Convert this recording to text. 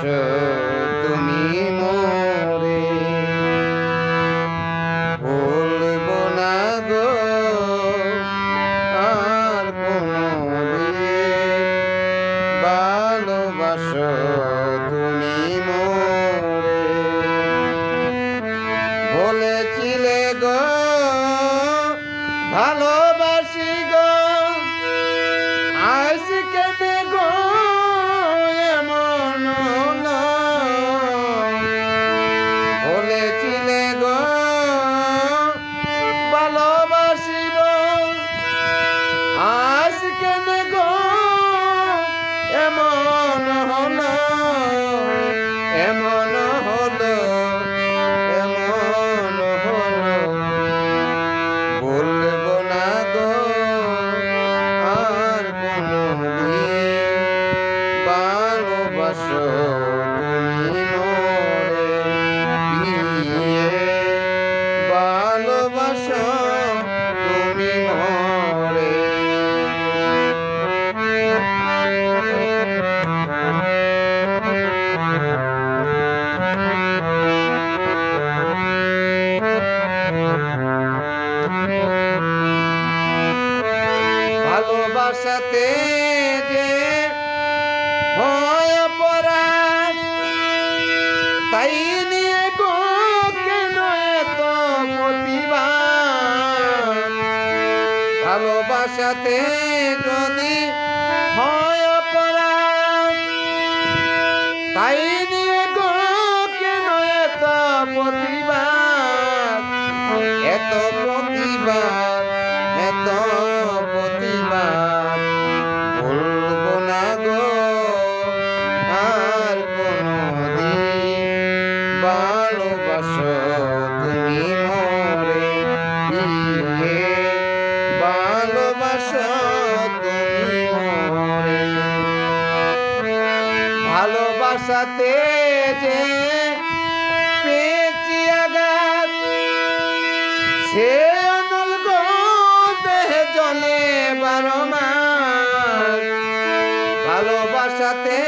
ভালোবাসো তুমি মোরে, ভুলবো না গো আর কোনদিন। ভালোবাসো তুমি মোরে, বলেছিলে গো ভালোবাসি গো, আজ কেটে গো এমন হলো। বলেছিলে গো ভালোবাসিব, আজ কেটে গো এমন হলো, এমন হলো, এমন হলো। বলবো না গো আর কোনদিন, ভালোবাসো তুমি মোরে পিয়ে, ভালোবাসো তুমি মোরে। ভালোবাসাতে যে হয় অপরাধ, তাই নিয়ে গো কেন এত প্রতিবাদ। ভালোবাসাতে যদি হয় অপরাধ, তাই নিয়ে গো কেন এত প্রতিবাদ, এত প্রতিবাদ, এত প্রতিবাদ। বলবো না গো আর কোনদিন, ভালোবাসো তুমি মোরে পিয়ে, ভালোবাসো তুমি মোরে। ভালোবাসাতে যে পেয়েছি আঘাত, সে অনল গো দেহে জলে 12 মাস। ভালোবাসাতে